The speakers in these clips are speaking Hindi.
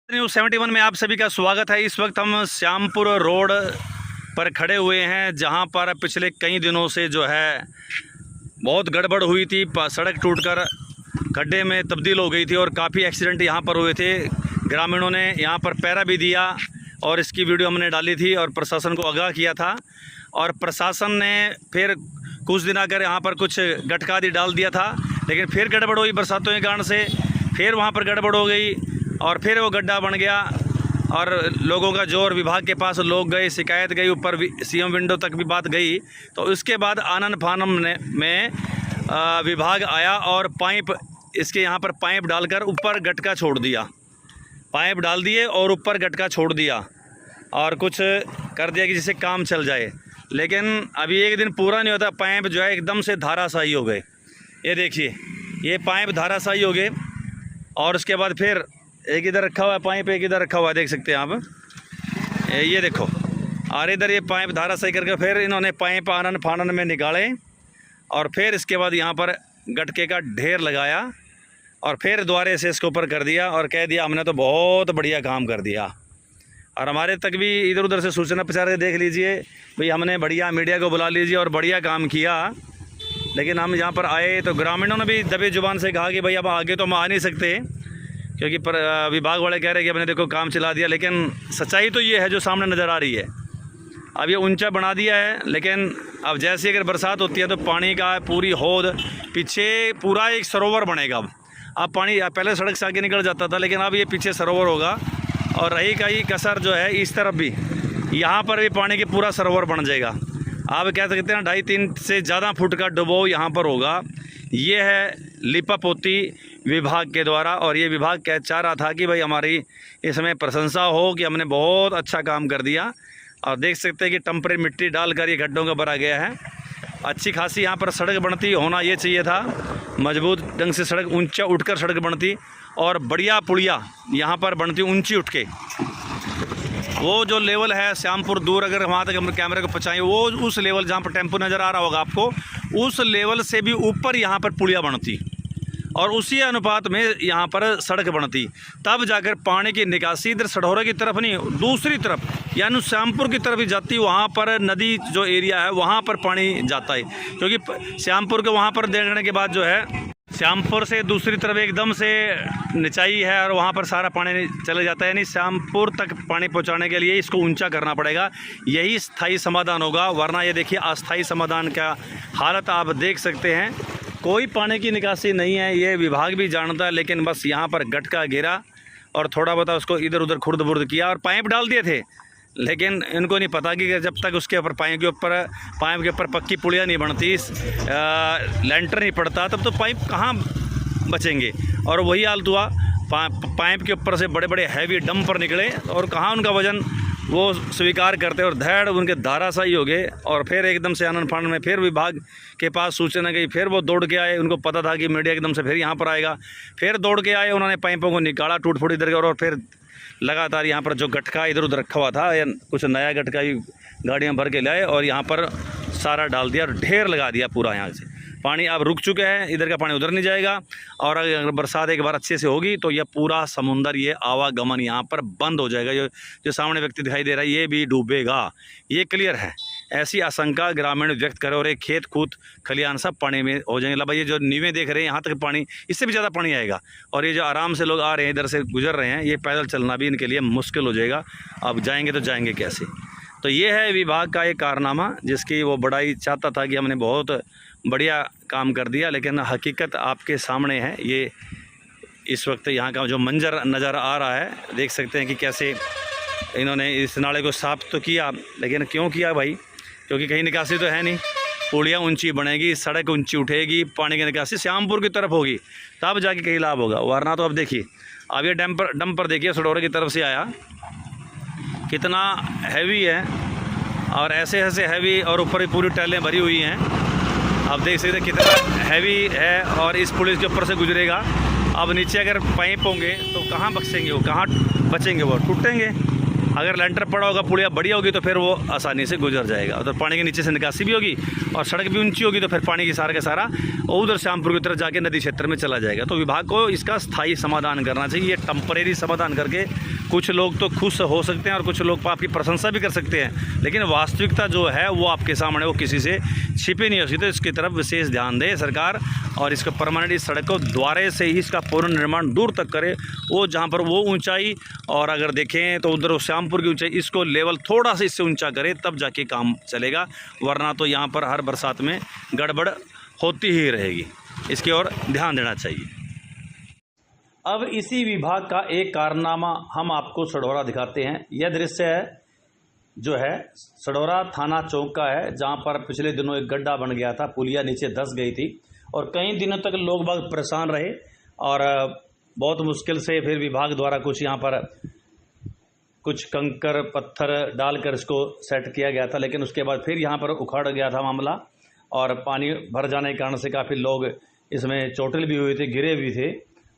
न्यूज़ 71 में आप सभी का स्वागत है। इस वक्त हम श्यामपुर रोड पर खड़े हुए हैं, जहां पर पिछले कई दिनों से जो है बहुत गड़बड़ हुई थी। सड़क टूटकर गड्ढे में तब्दील हो गई थी और काफ़ी एक्सीडेंट यहां पर हुए थे। ग्रामीणों ने यहां पर पहरा भी दिया और इसकी वीडियो हमने डाली थी और प्रशासन को आगाह किया था। और प्रशासन ने फिर कुछ दिन आकर यहाँ पर कुछ गटका आदि डाल दिया था, लेकिन फिर गड़बड़ हुई बरसातों के कारण से। फिर वहाँ पर गड़बड़ हो गई और फिर वो गड्ढा बन गया और लोगों का जोर, विभाग के पास लोग गए, शिकायत गई, ऊपर सीएम विंडो तक भी बात गई। तो उसके बाद आनन फानन में विभाग आया और पाइप, इसके यहाँ पर पाइप डालकर ऊपर गटका छोड़ दिया। पाइप डाल दिए और ऊपर गटका छोड़ दिया और कुछ कर दिया कि जिससे काम चल जाए। लेकिन अभी एक दिन पूरा नहीं होता, पाइप जो है एकदम से धाराशायी हो गए। ये देखिए, ये पाइप धाराशायी हो गए और उसके बाद फिर एक इधर रखा हुआ है पाइप, एक इधर रखा हुआ है, देख सकते हैं आप। ये देखो, और इधर ये पाइप धाराशायी करके फिर इन्होंने पाइप आनन फानन में निकाले और फिर इसके बाद यहाँ पर गटके का ढेर लगाया और फिर दोबारा से इसके ऊपर कर दिया और कह दिया हमने तो बहुत बढ़िया काम कर दिया। और हमारे तक भी इधर उधर से सूचना प्रचार के देख लीजिए भाई, हमने बढ़िया मीडिया को बुला लीजिए और बढ़िया काम किया। लेकिन हम यहाँ पर आए तो ग्रामीणों ने भी दबे जुबान से कहा कि भाई अब आगे तो हम आ नहीं सकते, क्योंकि विभाग वाले कह रहे हैं कि हमने देखो काम चला दिया। लेकिन सच्चाई तो ये है जो सामने नज़र आ रही है। अब ये ऊंचा बना दिया है, लेकिन अब जैसे अगर बरसात होती है तो पानी का पूरी हौद, पीछे पूरा एक सरोवर बनेगा। अब पानी पहले सड़क से आगे निकल जाता था, लेकिन अब ये पीछे सरोवर होगा। और रही कहीं कसर जो है इस तरफ भी, यहाँ पर भी पानी के पूरा सरोवर बन जाएगा। आप कह सकते हैं 2.5-3 से ज़्यादा फुट का डुबाव यहाँ पर होगा। ये है लिपापोती विभाग के द्वारा, और ये विभाग कह चाह रहा था कि भाई हमारी इसमें प्रशंसा हो कि हमने बहुत अच्छा काम कर दिया। और देख सकते हैं कि टेम्परेरी मिट्टी डालकर ये गड्ढों का भरा गया है। अच्छी खासी यहाँ पर सड़क बनती होना ये चाहिए था, मजबूत ढंग से सड़क, ऊंचा उठकर सड़क बनती और बढ़िया पुलिया यहाँ पर बनती ऊंची उठ के। वो जो लेवल है श्यामपुर दूर, अगर वहाँ तक हम कैमरे को पहुँचाएँ, वो उस लेवल जहाँ पर टेम्पो नज़र आ रहा होगा आपको, उस लेवल से भी ऊपर यहाँ पर पुलिया बनती और उसी अनुपात में यहाँ पर सड़क बनती। तब जाकर पानी की निकासी इधर सढौरा की तरफ नहीं, दूसरी तरफ यानी श्यामपुर की तरफ ही जाती। वहाँ पर नदी जो एरिया है वहाँ पर पानी जाता है, क्योंकि श्यामपुर के वहाँ पर देखने के बाद जो है श्यामपुर से दूसरी तरफ एकदम से निचाई है और वहाँ पर सारा पानी चले जाता है। यानी श्यामपुर तक पानी पहुँचाने के लिए इसको ऊंचा करना पड़ेगा, यही स्थायी समाधान होगा। वरना ये देखिए अस्थायी समाधान का हालत आप देख सकते हैं। कोई पानी की निकासी नहीं है, ये विभाग भी जानता है। लेकिन बस यहाँ पर गटका गिरा और थोड़ा बहुत उसको इधर उधर खुर्द बुर्द किया और पाइप डाल दिए थे। लेकिन इनको नहीं पता कि जब तक उसके ऊपर पाइप के ऊपर पक्की पुलिया नहीं बनती, लेंटर नहीं पड़ता, तब तो पाइप कहाँ बचेंगे। और वही हालत हुआ, पाइप के ऊपर से बड़े बड़े हैवी डंपर निकले और कहाँ उनका वज़न वो स्वीकार करते और धैर्य उनके धाराशायी हो गए। और फिर एकदम से आनन फानन में फिर विभाग के पास सूचना गई, फिर वो दौड़ के आए। उनको पता था कि मीडिया एकदम से फिर यहाँ पर आएगा, फिर दौड़ के आए। उन्होंने पाइपों को निकाला टूट फूट इधर और फिर लगातार यहाँ पर जो गटका इधर उधर रखा हुआ था, या कुछ नया गटका भी गाड़ियाँ भर के लाए और यहाँ पर सारा डाल दिया और ढेर लगा दिया पूरा। यहाँ से पानी अब रुक चुका है, इधर का पानी उधर नहीं जाएगा। और अगर बरसात एक बार अच्छे से होगी तो यह पूरा समुंदर, ये आवागमन यहाँ पर बंद हो जाएगा। जो सामने व्यक्ति दिखाई दे रहा है ये भी डूबेगा, ये क्लियर है। ऐसी आशंका ग्रामीण व्यक्त करे और एक खेत कूद खलियान सब पानी में हो जाएंगे। मतलब ये जो नीवें देख रहे हैं यहाँ तक पानी, इससे भी ज़्यादा पानी आएगा। और ये जो आराम से लोग आ रहे हैं, इधर से गुजर रहे हैं, ये पैदल चलना भी इनके लिए मुश्किल हो जाएगा। अब जाएंगे तो जाएंगे कैसे। तो ये है विभाग का एक कारनामा, जिसकी वो बड़ाई चाहता था कि हमने बहुत बढ़िया काम कर दिया। लेकिन हकीकत आपके सामने है। ये इस वक्त यहाँ का जो मंजर नज़र आ रहा है, देख सकते हैं कि कैसे इन्होंने इस नाले को साफ तो किया, लेकिन क्यों किया भाई? क्योंकि कहीं निकासी तो है नहीं। पुलिया ऊंची बनेगी, सड़क ऊंची उठेगी, पानी की निकासी श्यामपुर की तरफ होगी, तब जाके कहीं लाभ होगा। वरना तो अब देखिए, अब ये डंपर देखिए सढौरे की तरफ से आया, कितना हैवी है और ऐसे ऐसे हैवी, और ऊपर पूरी टाइलें भरी हुई हैं। आप देख सकते हैं कितना हैवी है और इस पुलिस के ऊपर से गुजरेगा। अब नीचे अगर पाइप होंगे तो कहाँ बचेंगे वो, कहाँ बचेंगे वो, टूटेंगे। अगर लेंटर पड़ा होगा, पुलिया बढ़िया होगी तो फिर वो आसानी से गुजर जाएगा। उधर पानी के नीचे से निकासी भी होगी और सड़क भी ऊंची होगी तो फिर पानी की सारा का सारा उधर श्यामपुर की तरफ जाके नदी क्षेत्र में चला जाएगा। तो विभाग को इसका स्थायी समाधान करना चाहिए। ये टेम्परेरी समाधान करके कुछ लोग तो खुश हो सकते हैं और कुछ लोग आपकी प्रशंसा भी कर सकते हैं, लेकिन वास्तविकता जो है वो आपके सामने, वो किसी से छिपी नहीं हो सकती। तो इसकी तरफ विशेष ध्यान दे सरकार और इसको परमानेंट इस सड़क को द्वारे से ही इसका पुनर्निर्माण दूर तक करे। वो जहाँ पर वो ऊंचाई, और अगर देखें तो उधर श्यामपुर की ऊंचाई, इसको लेवल थोड़ा सा इससे ऊंचा करे तब जाके काम चलेगा, वरना तो यहाँ पर हर बरसात में गड़बड़ होती ही रहेगी। इसकी ओर ध्यान देना चाहिए। अब इसी विभाग का एक कारनामा हम आपको सढौरा दिखाते हैं। यह दृश्य है जो है सढौरा थाना चौक का है, जहाँ पर पिछले दिनों एक गड्ढा बन गया था, पुलिया नीचे धंस गई थी और कई दिनों तक लोग बाग परेशान रहे और बहुत मुश्किल से फिर विभाग द्वारा कुछ यहाँ पर कुछ कंकर पत्थर डालकर इसको सेट किया गया था, लेकिन उसके बाद फिर यहाँ पर उखड़ गया था मामला और पानी भर जाने के कारण से काफ़ी लोग इसमें चोटिल भी हुए थे, गिरे भी थे।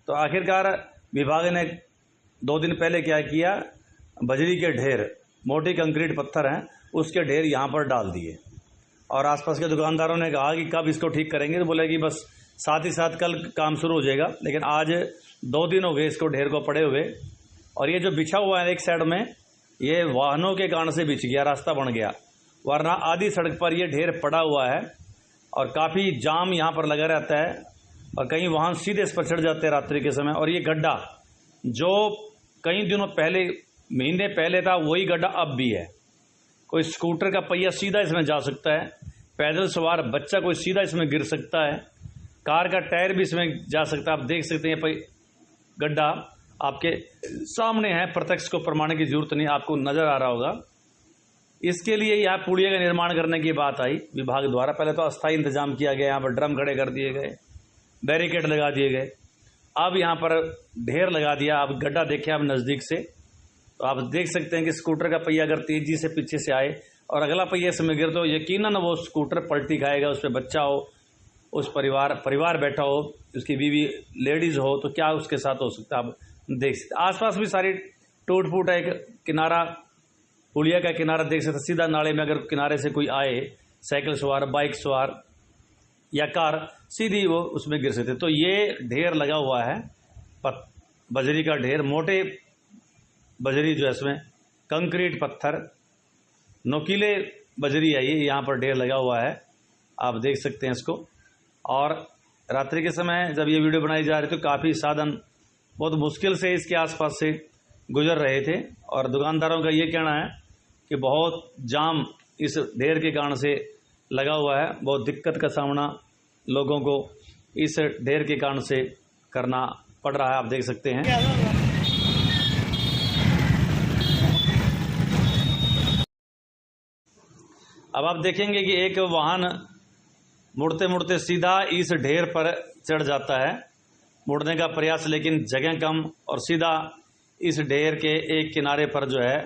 तो आखिरकार विभाग ने 2 दिन पहले क्या किया, बजरी के ढेर, मोटे कंक्रीट पत्थर हैं, उसके ढेर यहाँ पर डाल दिए और आसपास के दुकानदारों ने कहा कि कब इसको ठीक करेंगे, तो बोले कि बस साथ ही साथ कल काम शुरू हो जाएगा। लेकिन आज 2 दिन हो गए इसको ढेर को पड़े हुए और ये जो बिछा हुआ है एक साइड में, ये वाहनों के कारण से बिछ गया, रास्ता बन गया, वरना आधी सड़क पर ये ढेर पड़ा हुआ है और काफ़ी जाम यहाँ पर लगा रहता है और कई वाहन सीधे इस पर चढ़ जाते हैं रात्रि के समय। और ये गड्ढा जो कई दिनों पहले, महीने पहले था, वही गड्ढा अब भी है। कोई स्कूटर का पहिया सीधा इसमें जा सकता है, पैदल सवार बच्चा कोई सीधा इसमें गिर सकता है, कार का टायर भी इसमें जा सकता है। आप देख सकते हैं गड्ढा आपके सामने है, प्रत्यक्ष को प्रमाण की जरूरत नहीं, आपको नज़र आ रहा होगा। इसके लिए यहाँ पुलिया का निर्माण करने की बात आई विभाग द्वारा। पहले तो अस्थायी इंतजाम किया गया, यहाँ पर ड्रम खड़े कर दिए गए, बैरिकेड लगा दिए गए, अब यहाँ पर ढेर लगा दिया। अब गड्ढा देखें आप नज़दीक से तो आप देख सकते हैं कि स्कूटर का पहिया अगर तेजी से पीछे से आए और अगला पहिया इसमें गिर, तो यकीनन वो स्कूटर पलटी खाएगा, उस पर बच्चा हो, उस परिवार बैठा हो, उसकी बीवी लेडीज़ हो, तो क्या उसके साथ हो सकता है। आप देख सकते आसपास भी सारी टूट फूट है। एक किनारा, पुलिया का किनारा देख सकते, सीधा नाले में अगर किनारे से कोई आए, साइकिल सवार, बाइक सवार या कार, सीधी वो उसमें गिर सकते। तो ये ढेर लगा हुआ है, बजरी का ढेर, मोटे बजरी जो है इसमें कंक्रीट पत्थर, नोकीले बजरी है, ये यहाँ पर ढेर लगा हुआ है, आप देख सकते हैं इसको। और रात्रि के समय जब ये वीडियो बनाई जा रही तो काफ़ी साधन बहुत मुश्किल से इसके आसपास से गुजर रहे थे और दुकानदारों का ये कहना है कि बहुत जाम इस ढेर के कारण से लगा हुआ है, बहुत दिक्कत का सामना लोगों को इस ढेर के कारण से करना पड़ रहा है, आप देख सकते हैं। अब आप देखेंगे कि एक वाहन मुड़ते मुड़ते सीधा इस ढेर पर चढ़ जाता है, मुड़ने का प्रयास, लेकिन जगह कम, और सीधा इस ढेर के एक किनारे पर जो है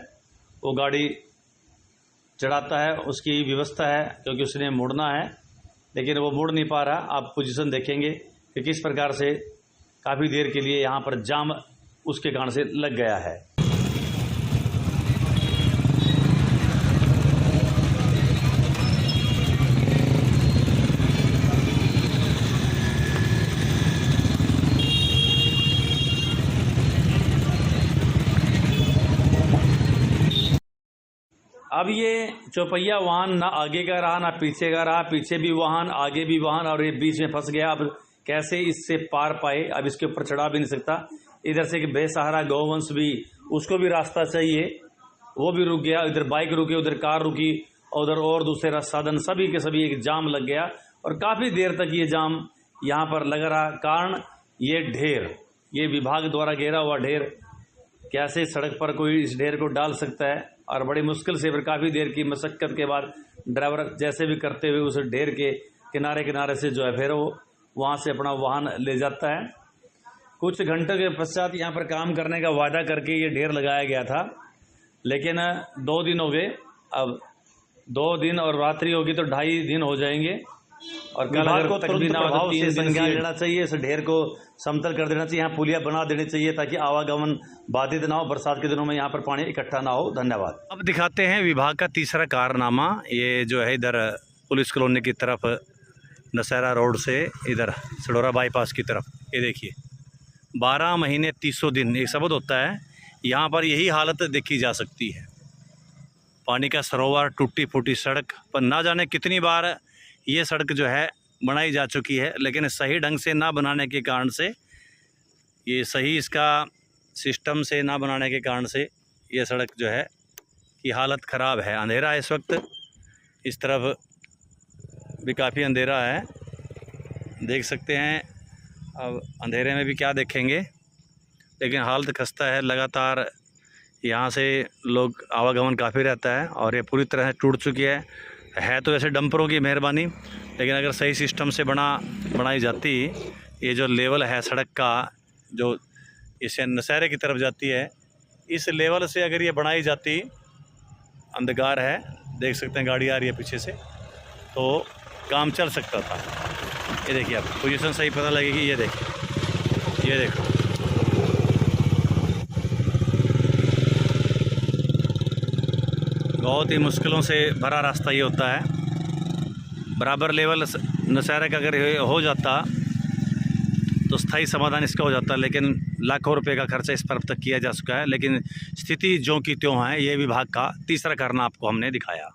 वो गाड़ी चढ़ाता है। उसकी व्यवस्था है क्योंकि उसने मुड़ना है, लेकिन वो मुड़ नहीं पा रहा। आप पोजीशन देखेंगे कि किस प्रकार से काफ़ी देर के लिए यहाँ पर जाम उसके कारण से लग गया है। अब ये चौपहिया वाहन ना आगे का रहा ना पीछे का रहा, पीछे भी वाहन आगे भी वाहन, और ये बीच में फंस गया। अब कैसे इससे पार पाए, अब इसके ऊपर चढ़ा भी नहीं सकता। इधर से कि बेसहारा गौवंश भी, उसको भी रास्ता चाहिए, वो भी रुक गया। इधर बाइक रुकी, उधर कार रुकी, उधर और दूसरे साधन, सभी के सभी एक जाम लग गया और काफ़ी देर तक ये जाम यहाँ पर लग रहा। कारण ये ढेर, ये विभाग द्वारा घेरा हुआ ढेर, कैसे सड़क पर कोई इस ढेर को डाल सकता है। और बड़ी मुश्किल से फिर काफ़ी देर की मशक्क़त के बाद ड्राइवर जैसे भी करते हुए उस ढेर के किनारे से जो है फिर वो वहाँ से अपना वाहन ले जाता है। कुछ घंटों के पश्चात यहाँ पर काम करने का वादा करके ये ढेर लगाया गया था, लेकिन 2 दिन हो गए। अब 2 दिन और रात्रि होगी तो 2.5 दिन हो जाएंगे और कल विभाग अगर को तक भी तुरंत ना हो तो प्रभाव 3 से दिन संज्ञान लेना चाहिए, इस ढेर को समतल कर देना चाहिए, यहाँ पुलिया बना देनी चाहिए ताकि आवागमन बाधित ना हो, बरसात के दिनों में यहाँ पर पानी इकट्ठा ना हो। धन्यवाद। अब दिखाते हैं विभाग का तीसरा कारनामा। ये जो है इधर पुलिस कॉलोनी की तरफ, नशहरा रोड से इधर सडोरा बाईपास की तरफ, ये देखिए 12 महीने 300 दिन एक शब्द होता है। यहाँ पर यही हालत देखी जा सकती है। पानी का सरोवर, टूटी फूटी सड़क, पर ना जाने कितनी बार ये सड़क जो है बनाई जा चुकी है, लेकिन सही ढंग से ना बनाने के कारण से, ये सही इसका सिस्टम से ना बनाने के कारण से ये सड़क जो है की हालत ख़राब है। अंधेरा है इस वक्त, इस तरफ भी काफ़ी अंधेरा है, देख सकते हैं। अब अंधेरे में भी क्या देखेंगे, लेकिन हालत खस्ता है। लगातार यहाँ से लोग आवागमन काफ़ी रहता है और ये पूरी तरह से टूट चुकी है तो वैसे डंपरों की मेहरबानी, लेकिन अगर सही सिस्टम से बनाई जाती, ये जो लेवल है सड़क का जो इसे नशहरे की तरफ जाती है, इस लेवल से अगर ये बनाई जाती, अंधकार है, देख सकते हैं गाड़ी आ रही है पीछे से, तो काम चल सकता था। ये देखिए आप पोजीशन सही पता लगेगी। ये देखिए, ये देखो, बहुत ही मुश्किलों से भरा रास्ता ये होता है। बराबर लेवल नशहरे का अगर हो जाता तो स्थायी समाधान इसका हो जाता, लेकिन लाखों रुपए का खर्चा इस पर अब तक किया जा चुका है। लेकिन स्थिति ज्यों की त्यों है। ये विभाग का तीसरा कारण आपको हमने दिखाया।